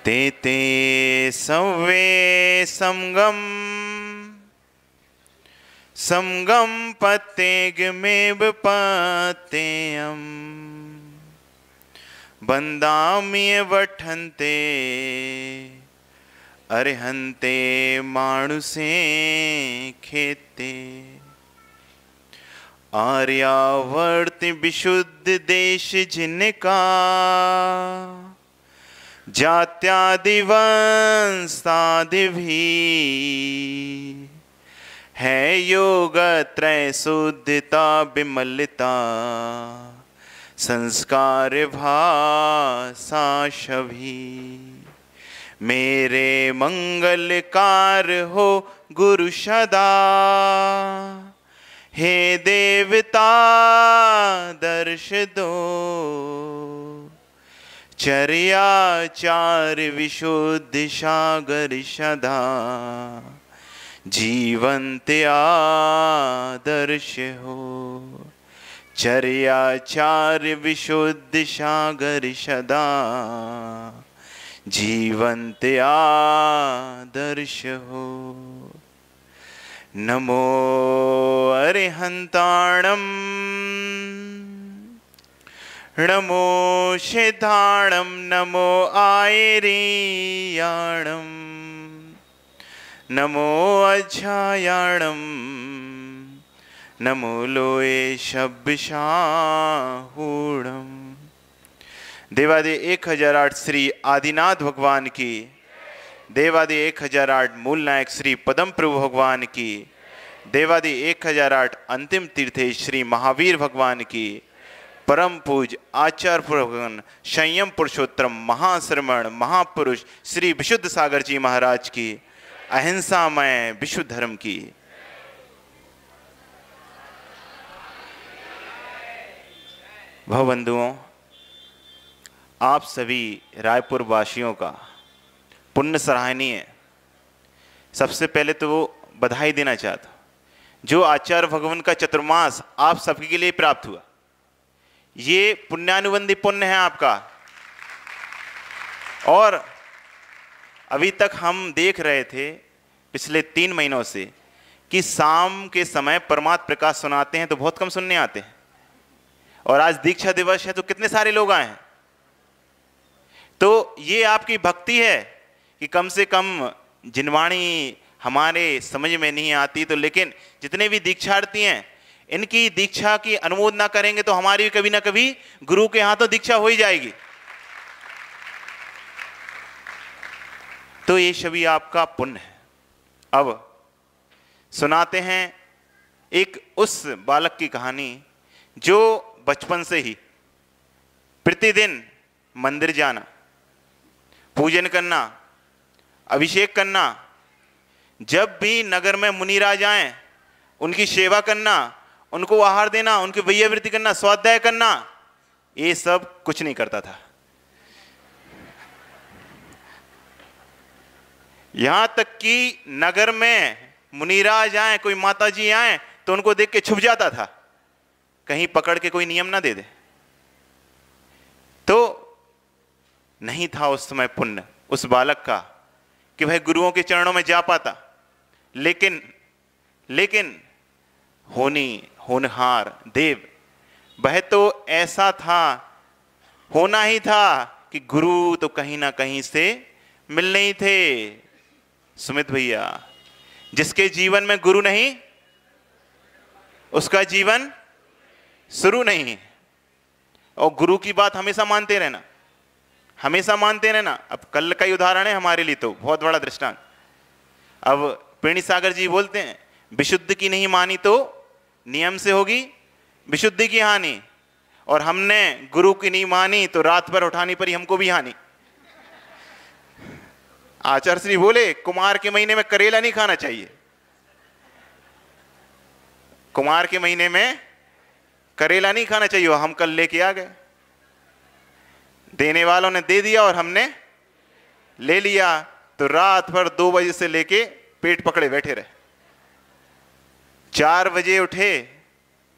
ते ते संवे समगम समगम पतेगमेव पतेयम बंदाम्य वठन्ते अरहन्ते मानुषे खेते। आर्यावर्त विशुद्ध देश जिनका जात्यादि वंशादि भी है योग त्रय शुद्धता विमलता संस्कार भाषा सभी। मेरे मंगलकार हो गुरु सदा हे देवता दर्श दो चर्याचार विशुद्ध सागर सदा जीवंत आदर्श हो। चर्याचार विशुद्ध सागर सदा जीवंत आदर्श हो। नमो अरिहंताणम नमो सिद्धाणम नमो आयरियाणम नमो अज्जायाणम नमो लोए शब्दशाहूणम। देवादि 1008 श्री आदिनाथ भगवान की, देवादि 1008 मूल नायक श्री पदम प्रभु भगवान की, देवादि 1008 अंतिम तीर्थे श्री महावीर भगवान की, परम पूज आचार्य भगवान संयम पुरुषोत्तम महाश्रमण महापुरुष श्री विशुद्ध सागर जी महाराज की, अहिंसामय विश्व धर्म की। भवबंधुओं, आप सभी रायपुर वासियों का पुण्य सराहनीय। सबसे पहले तो वो बधाई देना चाहता हूँ जो आचार्य भगवान का चतुर्मास आप सबके लिए प्राप्त हुआ। ये पुण्यानुबंधी पुण्य है आपका। और अभी तक हम देख रहे थे पिछले 3 महीनों से कि शाम के समय परमात्म प्रकाश सुनाते हैं तो बहुत कम सुनने आते हैं, और आज दीक्षा दिवस है तो कितने सारे लोग आए हैं। तो ये आपकी भक्ति है कि कम से कम जिनवाणी हमारे समझ में नहीं आती तो लेकिन जितने भी दीक्षार्थी हैं इनकी दीक्षा की अनुमोदना करेंगे तो हमारी कभी ना कभी गुरु के हाथों दीक्षा हो ही जाएगी। तो ये सभी आपका पुण्य है। अब सुनाते हैं एक उस बालक की कहानी जो बचपन से ही प्रतिदिन मंदिर जाना, पूजन करना, अभिषेक करना, जब भी नगर में मुनिराज आए उनकी सेवा करना, उनको आहार देना, उनकी वैयावृत्ति करना, स्वाध्याय करना, ये सब कुछ नहीं करता था। यहां तक कि नगर में मुनिराज आए, कोई माताजी आए तो उनको देख के छुप जाता था, कहीं पकड़ के कोई नियम ना दे दे। तो नहीं था उस समय पुण्य उस बालक का कि वह गुरुओं के चरणों में जा पाता, लेकिन होनहार देव वह तो ऐसा था, होना ही था कि गुरु तो कहीं ना कहीं से मिलने ही थे। सुमित भैया, जिसके जीवन में गुरु नहीं उसका जीवन शुरू नहीं। और गुरु की बात हमेशा मानते रहना, हमेशा मानते रहना। अब कल का ही उदाहरण है हमारे लिए तो बहुत बड़ा दृष्टांत। अब पेणी सागर जी बोलते हैं विशुद्ध की नहीं मानी तो नियम से होगी विशुद्धि की हानि, और हमने गुरु की नहीं मानी तो रात भर उठाने पर ही हमको भी हानि। आचार्य श्री बोले कुमार के महीने में करेला नहीं खाना चाहिए, कुमार के महीने में करेला नहीं खाना चाहिए। हम कल लेके आ गए, देने वालों ने दे दिया और हमने ले लिया, तो रात भर 2 बजे से लेके पेट पकड़े बैठे रहे। 4 बजे उठे,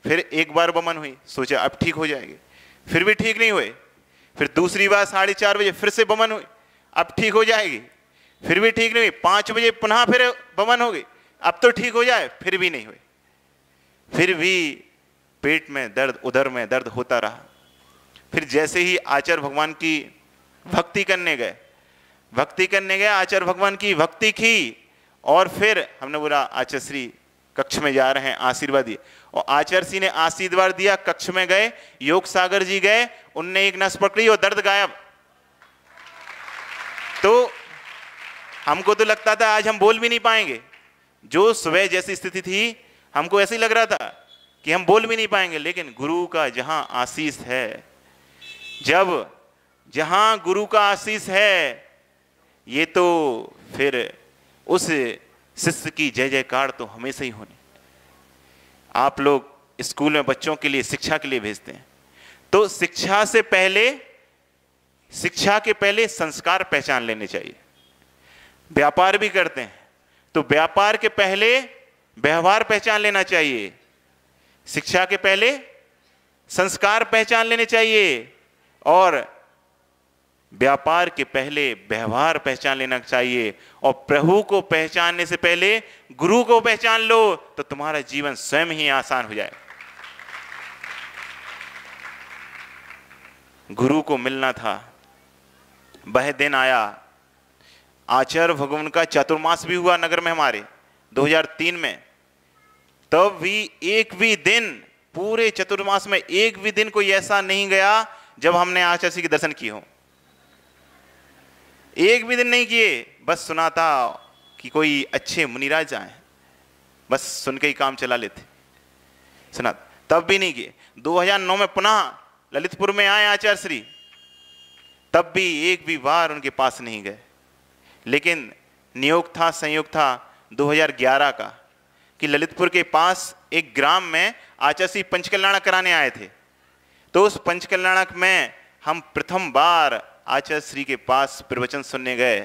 फिर एक बार बमन हुई, सोचा अब ठीक हो जाएगी, फिर भी ठीक नहीं हुए। फिर दूसरी बार 4:30 बजे फिर से बमन हुई, अब ठीक हो जाएगी, फिर भी ठीक नहीं हुई। 5 बजे पुनः फिर बमन हो गई, अब तो ठीक हो जाए, फिर भी नहीं हुई। फिर भी पेट में दर्द, उदर में दर्द होता रहा। फिर जैसे ही आचार्य भगवान की भक्ति करने गए, आचार्य भगवान की भक्ति की, और फिर हमने बोला आचार्य श्री कक्ष में जा रहे हैं, आशीर्वाद दिए। और आचार्य श्री ने आशीर्वाद दिया, कक्ष में गए, योग सागर जी गए, उनने एक नस पकड़ी और दर्द गायब। तो हमको तो लगता था आज हम बोल भी नहीं पाएंगे। जो सुबह जैसी स्थिति थी, हमको ऐसे ही लग रहा था कि हम बोल भी नहीं पाएंगे, लेकिन गुरु का जहां आशीष है, जहां गुरु का आशीष है, ये तो फिर उस शिष्य की जय जयकार तो हमेशा ही होनी। आप लोग स्कूल में बच्चों के लिए, शिक्षा के लिए भेजते हैं, तो शिक्षा के पहले संस्कार पहचान लेने चाहिए। व्यापार भी करते हैं तो व्यापार के पहले व्यवहार पहचान लेना चाहिए, शिक्षा के पहले संस्कार पहचान लेने चाहिए, और व्यापार के पहले व्यवहार पहचान लेना चाहिए। और प्रभु को पहचानने से पहले गुरु को पहचान लो, तो तुम्हारा जीवन स्वयं ही आसान हो जाएगा। गुरु को मिलना था, वह दिन आया। आचार्य भगवान का चातुर्मास भी हुआ नगर में हमारे 2003 में। तब भी एक भी दिन, पूरे चतुर्मास में एक भी दिन कोई ऐसा नहीं गया जब हमने आचार्य श्री के दर्शन किए हो। एक भी दिन नहीं किए, बस सुना था कि कोई अच्छे मुनिराज आए, बस सुन के ही काम चला लेते, सुना, तब भी नहीं किए। 2009 में पुनः ललितपुर में आए आचार्य श्री, तब भी एक भी बार उनके पास नहीं गए। लेकिन नियोग था, संयोग था 2011 का कि ललितपुर के पास एक ग्राम में आचार्य श्री पंचकल्याणक कराने आए थे। तो उस पंचकल्याणक में हम प्रथम बार आचार्य श्री के पास प्रवचन सुनने गए।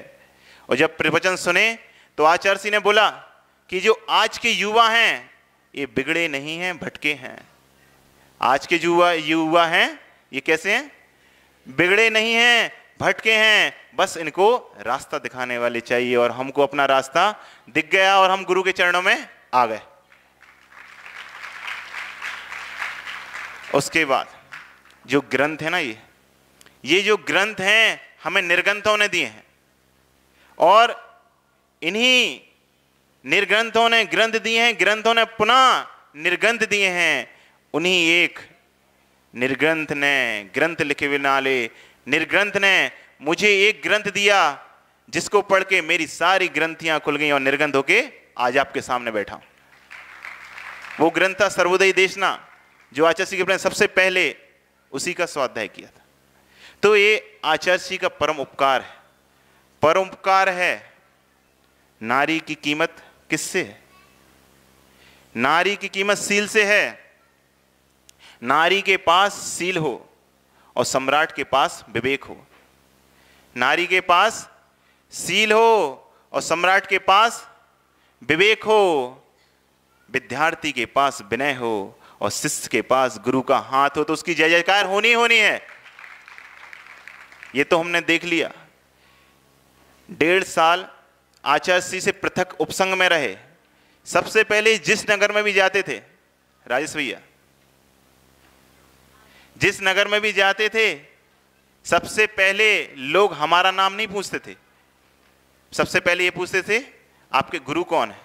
और जब प्रवचन सुने तो आचार्य श्री ने बोला कि जो आज के युवा हैं ये बिगड़े नहीं हैं, भटके हैं। आज के युवा हैं ये कैसे हैं? बिगड़े नहीं हैं, भटके हैं, बस इनको रास्ता दिखाने वाले चाहिए। और हमको अपना रास्ता दिख गया और हम गुरु के चरणों में आ गए। उसके बाद जो ग्रंथ है ना, ये जो ग्रंथ हैं हमें निर्ग्रंथों ने दिए हैं, और इन्हीं निर्ग्रंथों ने ग्रंथ दिए हैं, ग्रंथों ने पुनः निर्ग्रंथ दिए हैं। उन्हीं एक निर्ग्रंथ ने ग्रंथ लिखे वाले निर्ग्रंथ ने मुझे एक ग्रंथ दिया जिसको पढ़ के मेरी सारी ग्रंथियां खुल गई और निर्ग्रंथ होके आज आपके सामने बैठा हूं। वो ग्रंथ था सर्वोदय देशना, जो आचार्य श्री के सबसे पहले उसी का स्वाध्याय किया था। तो ये आचार्य श्री का परम उपकार है। परम उपकार है। नारी की कीमत किससे है? नारी की कीमत सील से है। नारी के पास सील हो और सम्राट के पास विवेक हो। नारी के पास सील हो और सम्राट के पास विवेक हो। विद्यार्थी के पास विनय हो और शिष्य के पास गुरु का हाथ हो, तो उसकी जय जयकार होनी होनी है। ये तो हमने देख लिया। 1.5 साल आचार्य श्री से पृथक उपसंग में रहे। सबसे पहले जिस नगर में भी जाते थे, राजेश भैया, जिस नगर में भी जाते थे, सबसे पहले लोग हमारा नाम नहीं पूछते थे, सबसे पहले ये पूछते थे आपके गुरु कौन है।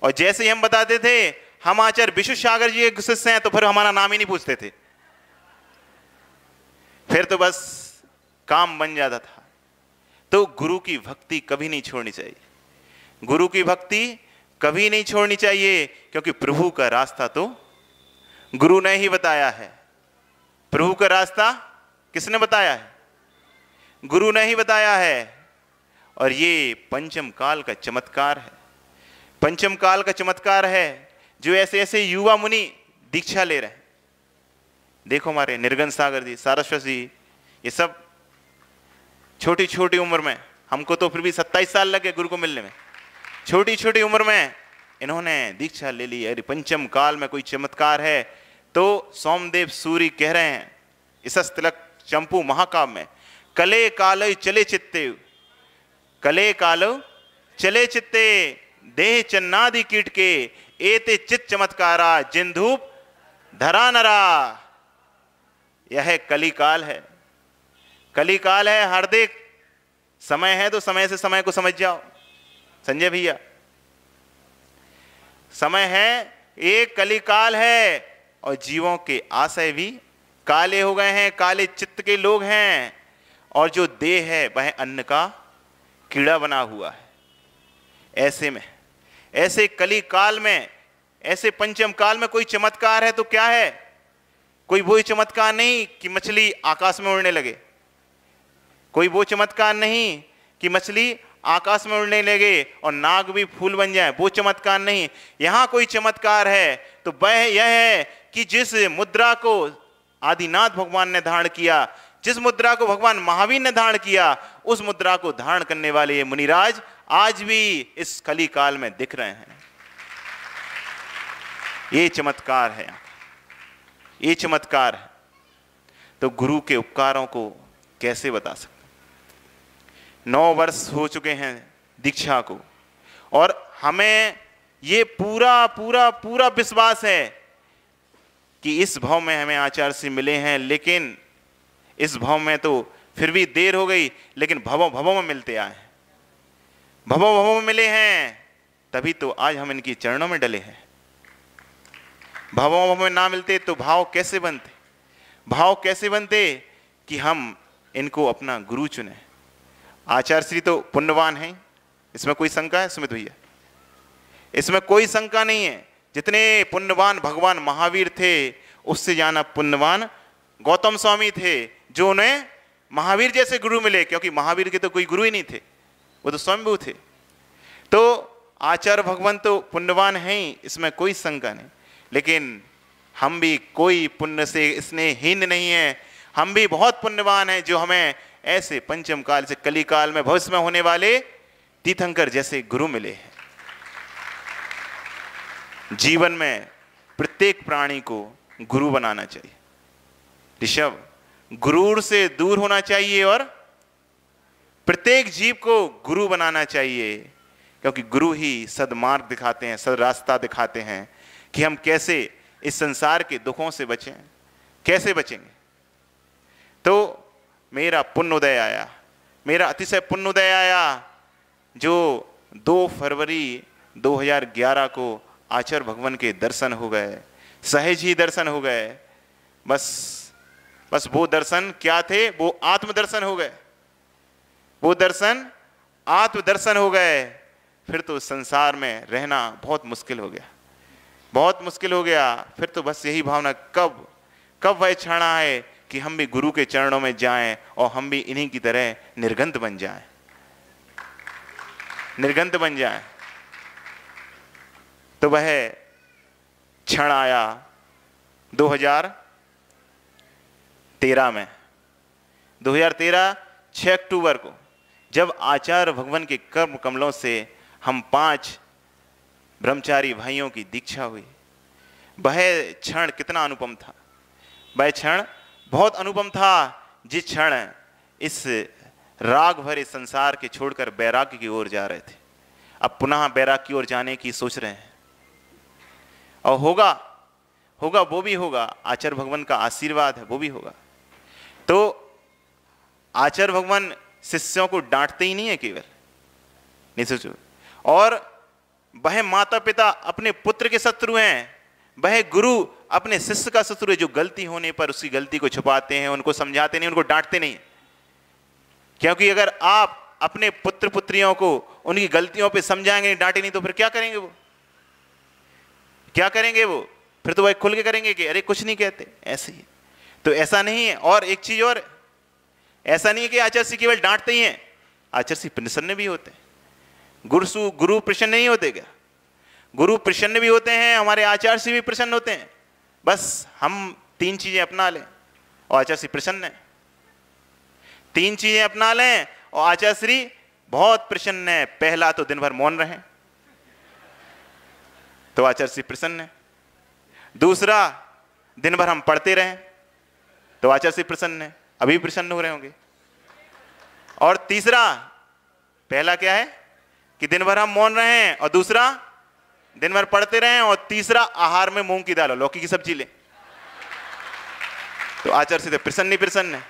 और जैसे ही हम बताते थे हम आचार्य विश्व सागर जी के शिष्य हैं, तो फिर हमारा नाम ही नहीं पूछते थे, फिर तो बस काम बन जाता था। तो गुरु की भक्ति कभी नहीं छोड़नी चाहिए। गुरु की भक्ति कभी नहीं छोड़नी चाहिए, क्योंकि प्रभु का रास्ता तो गुरु ने ही बताया है। प्रभु का रास्ता किसने बताया है? गुरु ने ही बताया है। और ये पंचम काल का चमत्कार है। पंचम काल का चमत्कार है जो ऐसे ऐसे युवा मुनि दीक्षा ले रहे हैं। देखो हमारे निर्गन सागर जी, सारस्वत जी, ये सब छोटी छोटी उम्र में, हमको तो फिर भी 27 साल लगे गुरु को मिलने में, छोटी छोटी उम्र में इन्होंने दीक्षा ले ली। अरे पंचम काल में कोई चमत्कार है तो सोमदेव सूरी कह रहे हैं इस तिलक चंपू महाकाव्य में, कले कालय चले चित्ते कले कालो चले चित्ते देह चन्नादि कीट के एते चित चमत्कारा जिंधूप धरा नरा। यह कलिकाल है, कलिकाल है। हार्दिक समय है तो समय से समय को समझ जाओ संजय भैया। समय है, एक कलिकाल है और जीवों के आशय भी काले हो गए हैं, काले चित्त के लोग हैं। और जो देह है वह अन्न का कीड़ा बना हुआ है। ऐसे में, ऐसे कलिकाल में, ऐसे पंचम काल में कोई चमत्कार है तो क्या है? कोई वो चमत्कार नहीं कि मछली आकाश में उड़ने लगे, कोई वो चमत्कार नहीं कि मछली आकाश में उड़ने लगे और नाग भी फूल बन जाए, वो चमत्कार नहीं। यहां कोई चमत्कार है तो वह यह है कि जिस मुद्रा को आदिनाथ भगवान ने धारण किया, जिस मुद्रा को भगवान महावीर ने धारण किया, उस मुद्रा को धारण करने वाले ये मुनिराज आज भी इस कली काल में दिख रहे हैं। ये चमत्कार है, ये चमत्कार है। तो गुरु के उपकारों को कैसे बता सकते? 9 वर्ष हो चुके हैं दीक्षा को और हमें ये पूरा पूरा पूरा विश्वास है कि इस भाव में हमें आचार्य से मिले हैं, लेकिन इस भाव में तो फिर भी देर हो गई, लेकिन भवों भवों में मिलते आए हैं, भवों भवों में मिले हैं, तभी तो आज हम इनकी चरणों में डले हैं। भवों भवों में ना मिलते तो भाव कैसे बनते? भाव कैसे बनते कि हम इनको अपना गुरु चुने? आचार्य श्री तो पुण्यवान हैं, इसमें कोई शंका है सुमित भैया? इसमें कोई शंका नहीं है। जितने पुण्यवान भगवान महावीर थे उससे ज्यादा पुण्यवान गौतम स्वामी थे, जो उन्हें महावीर जैसे गुरु मिले, क्योंकि महावीर के तो कोई गुरु ही नहीं थे, वो तो स्वयंभू थे। तो आचार्य भगवान तो पुण्यवान हैं ही, इसमें कोई शंका नहीं। लेकिन हम भी कोई पुण्य से स्नेहहीन नहीं है, हम भी बहुत पुण्यवान हैं जो हमें ऐसे पंचम काल से कली काल में भविष्य में होने वाले तीर्थंकर जैसे गुरु मिले हैं। जीवन में प्रत्येक प्राणी को गुरु बनाना चाहिए। ऋषभ, गुरूर से दूर होना चाहिए और प्रत्येक जीव को गुरु बनाना चाहिए, क्योंकि गुरु ही सदमार्ग दिखाते हैं, सद रास्ता दिखाते हैं कि हम कैसे इस संसार के दुखों से बचें, कैसे बचेंगे। तो मेरा पुण्योदय आया, मेरा अतिशय पुण्योदय आया जो 2 फरवरी 2011 को आचार्य भगवान के दर्शन हो गए, सहज ही दर्शन हो गए। बस वो दर्शन क्या थे? वो आत्मदर्शन हो गए, वो दर्शन आत्मदर्शन हो गए। फिर तो संसार में रहना बहुत मुश्किल हो गया, बहुत मुश्किल हो गया। फिर तो बस यही भावना, कब कब वह क्षण आए कि हम भी गुरु के चरणों में जाएं और हम भी इन्हीं की तरह निर्गंत बन जाएं, निर्गंत बन जाएं। तो वह क्षण आया 2013 में, 2013 6 अक्टूबर को, जब आचार्य भगवान के कर्म कमलों से हम 5 ब्रह्मचारी भाइयों की दीक्षा हुई। वह क्षण कितना अनुपम था, वह क्षण बहुत अनुपम था। जिस क्षण इस राग भरे संसार के छोड़कर बैराग्य की ओर जा रहे थे, अब पुनः बैराग की ओर जाने की सोच रहे हैं। और होगा होगा वो भी होगा, आचार्य भगवान का आशीर्वाद है, वो भी होगा। तो आचार्य भगवान शिष्यों को डांटते ही नहीं है केवल, नहीं सोचो। और वह माता पिता अपने पुत्र के शत्रु हैं, वह गुरु अपने शिष्य का शत्रु है, जो गलती होने पर उसकी गलती को छुपाते हैं, उनको समझाते नहीं, उनको डांटते नहीं। क्योंकि अगर आप अपने पुत्र पुत्रियों को उनकी गलतियों पे समझाएंगे नहीं, डांटे नहीं, तो फिर क्या करेंगे वो? क्या करेंगे वो? फिर तो वह खुल के करेंगे कि अरे कुछ नहीं कहते, ऐसे ही। तो ऐसा नहीं है। और एक चीज और, ऐसा नहीं है कि आचार्य श्री केवल डांटते ही हैं, आचार्य श्री प्रसन्न भी होते हैं। गुरु प्रसन्न नहीं होते क्या? गुरु प्रसन्न भी होते हैं, हमारे आचार्य श्री भी प्रसन्न होते हैं। बस हम 3 चीजें अपना लें और आचार्य श्री प्रसन्न है। 3 चीजें अपना लें और आचार्य श्री बहुत प्रसन्न है। पहला तो दिन भर मौन रहे तो आचार्य श्री प्रसन्न है। दूसरा, दिन भर हम पढ़ते रहें तो आचार्य श्री प्रसन्न है, अभी प्रसन्न हो रहे होंगे। और तीसरा, पहला क्या है कि दिन भर हम मौन रहे हैं, और दूसरा दिन भर पढ़ते रहें, और तीसरा आहार में मूंग की दाल और लौकी की सब्जी लें। तो आचार्य से तो प्रसन्न ही प्रसन्न है।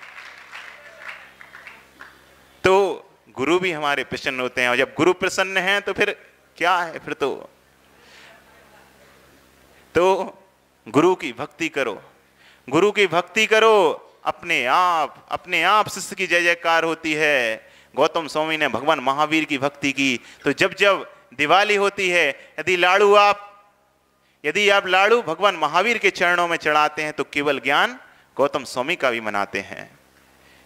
तो गुरु भी हमारे प्रसन्न होते हैं, और जब गुरु प्रसन्न हैं तो फिर क्या है, फिर तो गुरु की भक्ति करो, गुरु की भक्ति करो, अपने आप शिष्य की जय जयकार होती है। गौतम स्वामी ने भगवान महावीर की भक्ति की, तो जब जब दिवाली होती है, यदि आप लाड़ू भगवान महावीर के चरणों में चढ़ाते हैं तो केवल ज्ञान गौतम स्वामी का भी मनाते हैं।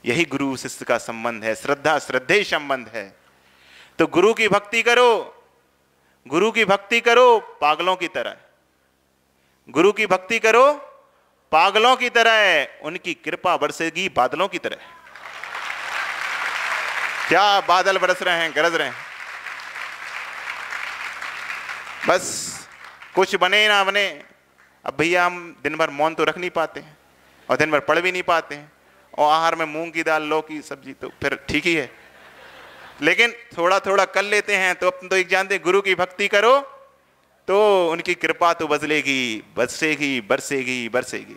यही गुरु शिष्य का संबंध है, श्रद्धा श्रद्धेय संबंध है। तो गुरु की भक्ति करो, गुरु की भक्ति करो पागलों की तरह, गुरु की भक्ति करो पागलों की तरह, उनकी कृपा बरसेगी बादलों की तरह। क्या बादल बरस रहे हैं, गरज रहे हैं। बस कुछ बने ना बने, अब भैया हम दिन भर मौन तो रख नहीं पाते हैं, और दिन भर पढ़ भी नहीं पाते हैं, और आहार में मूंग की दाल लौकी सब्जी, तो फिर ठीक ही है। लेकिन थोड़ा थोड़ा कर लेते हैं, तो अपन तो एक जानते, गुरु की भक्ति करो तो उनकी कृपा तो बदलेगी, बरसेगी बरसेगी बरसेगी।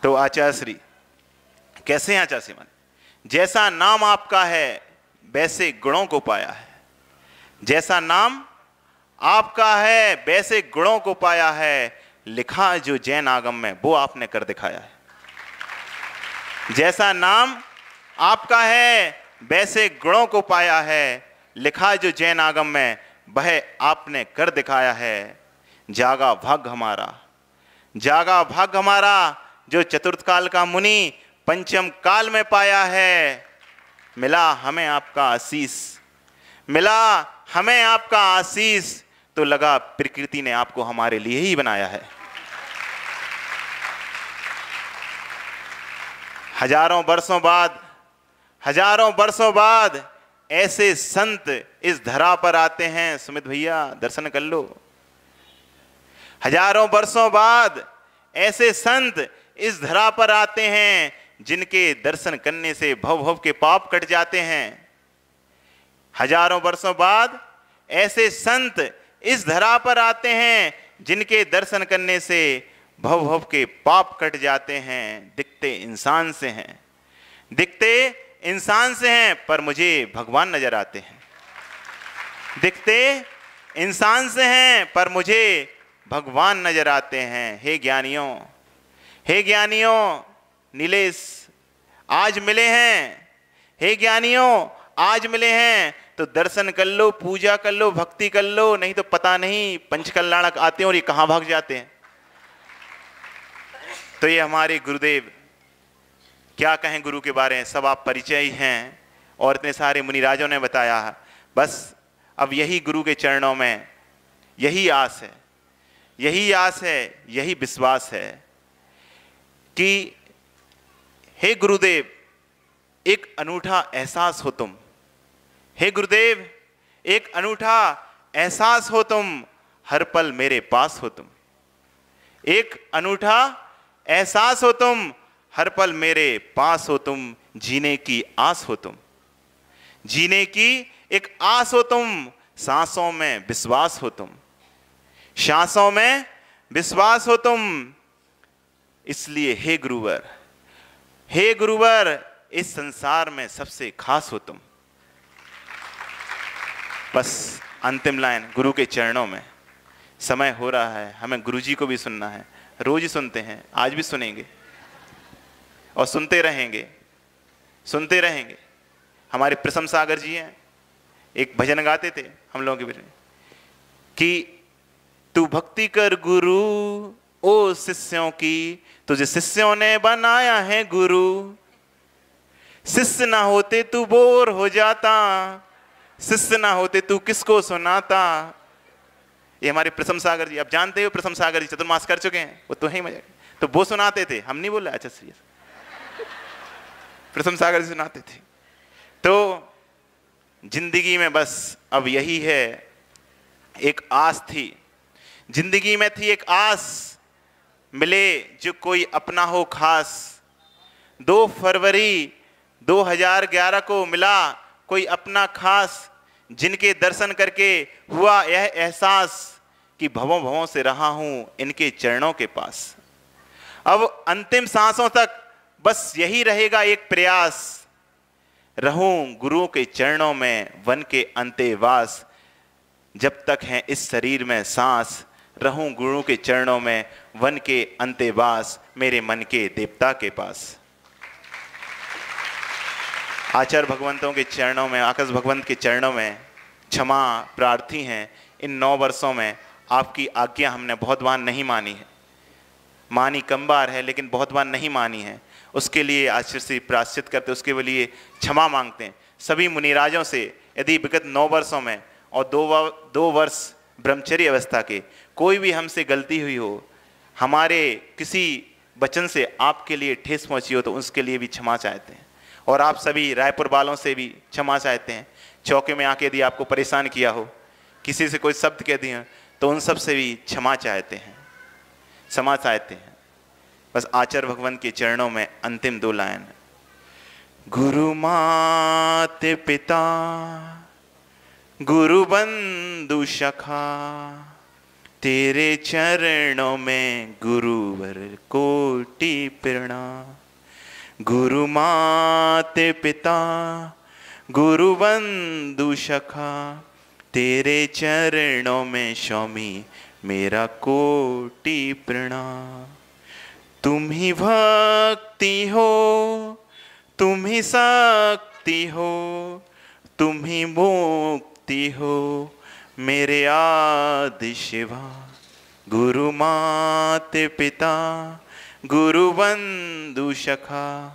तो आचार्य श्री कैसे हैं? आचार्य श्री माने जैसा नाम आपका है वैसे गुणों को पाया है, जैसा नाम आपका है वैसे गुणों को पाया है, लिखा जो जैन आगम में वो आपने कर दिखाया है। जैसा नाम आपका है वैसे गुणों को पाया है, लिखा जो जैन आगम में वह आपने कर दिखाया है। जागा भाग्य हमारा, जागा भाग्य हमारा, जो चतुर्थ काल का मुनि पंचम काल में पाया है। मिला हमें आपका आशीष, मिला हमें आपका आशीष, तो लगा प्रकृति ने आपको हमारे लिए ही बनाया है। हजारों वर्षों बाद ऐसे संत इस धरा पर आते हैं। सुमित भैया दर्शन कर लो। हजारों वर्षों बाद ऐसे संत इस धरा पर आते हैं, जिनके दर्शन करने से भव भव के पाप कट जाते हैं। हजारों वर्षों बाद ऐसे संत इस धरा पर आते हैं, जिनके दर्शन करने से भव भव के पाप कट जाते हैं। दिखते इंसान से हैं, दिखते इंसान से हैं, पर मुझे भगवान नजर आते हैं। दिखते इंसान से हैं, पर मुझे भगवान नजर आते हैं। हे ज्ञानियों, हे ज्ञानियों, नीलेश आज मिले हैं। हे ज्ञानियों आज मिले हैं, तो दर्शन कर लो, पूजा कर लो, भक्ति कर लो, नहीं तो पता नहीं पंचकल्याणक आते हैं और ये कहां भाग जाते हैं। तो ये हमारे गुरुदेव, क्या कहें गुरु के बारे में, सब आप परिचय ही हैं, और इतने सारे मुनिराजों ने बताया। बस अब यही गुरु के चरणों में यही आस है, यही आस है, यही विश्वास है कि हे गुरुदेव एक अनूठा एहसास हो तुम, हे गुरुदेव एक अनूठा एहसास हो तुम, हर पल मेरे पास हो तुम। एक अनूठा एहसास हो तुम, हर पल मेरे पास हो तुम। जीने की आस हो तुम, जीने की एक आस हो तुम। सांसों में विश्वास हो तुम, सांसों में विश्वास हो तुम। इसलिए हे गुरुवर, हे गुरुवर इस संसार में सबसे खास हो तुम। बस अंतिम लाइन गुरु के चरणों में। समय हो रहा है, हमें गुरुजी को भी सुनना है। रोज ही सुनते हैं, आज भी सुनेंगे और सुनते रहेंगे, सुनते रहेंगे। हमारे प्रसम सागर जी हैं, एक भजन गाते थे हम लोगों के बीच में कि तू भक्ति कर गुरु ओ शिष्यों की, तुझे शिष्यों ने बनाया है गुरु। शिष्य ना होते तू बोर हो जाता, शिष्य ना होते तू किसको सुनाता। ये हमारे प्रसम सागर जी, आप जानते हो प्रसम सागर जी चतुर्मास कर चुके हैं, वो तो है मजा। तो वो सुनाते थे, हम नहीं बोल रहे। अच्छा सीरियस, प्रसम सागर जी सुनाते थे। तो जिंदगी में बस अब यही है, एक आस थी जिंदगी में, थी एक आस, मिले जो कोई अपना हो खास। 2 फरवरी 2011 को मिला कोई अपना खास, जिनके दर्शन करके हुआ यह एहसास कि भवों भवों से रहा हूं इनके चरणों के पास। अब अंतिम सांसों तक बस यही रहेगा एक प्रयास, रहूं गुरुओं के चरणों में वन के अंतेवास। जब तक है इस शरीर में सांस, रहूं गुरु के चरणों में वन के अंतेवास, मेरे मन के देवता के पास। आचार्य भगवंतों के चरणों में, आकाश भगवंत के चरणों में क्षमा प्रार्थी हैं। इन 9 वर्षों में आपकी आज्ञा हमने बहुत बार नहीं मानी है, मानी कम बार है लेकिन बहुत बार नहीं मानी है। उसके लिए आचार्य से प्रायश्चित करते, उसके लिए क्षमा मांगते हैं सभी मुनिराजों से। यदि विगत 9 वर्षों में और 2 वर्ष ब्रह्मचर्य अवस्था के कोई भी हमसे गलती हुई हो, हमारे किसी वचन से आपके लिए ठेस पहुंची हो, तो उसके लिए भी क्षमा चाहते हैं। और आप सभी रायपुर वालों से भी क्षमा चाहते हैं। चौके में आके यदि आपको परेशान किया हो, किसी से कोई शब्द कह दिए, तो उन सब से भी क्षमा चाहते हैं, क्षमा चाहते हैं। बस आचार्य भगवंत के चरणों में अंतिम 2 लाइन। गुरु माते पिता गुरु बंधु सखा, तेरे चरणों में गुरुवर कोटि प्रणाम। गुरु माते पिता गुरु बंधु सखा, तेरे चरणों में स्वामी मेरा कोटि प्रणाम। तुम ही भक्ति हो, तुम ही शक्ति हो, तुम ही मुक्ति हो, मेरे आदि शिवा। गुरु माते पिता गुरु बंधु सखा,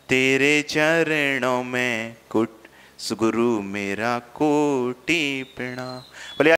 तेरे चरणों में गुरु मेरा कोटि प्रणाम। बोलिए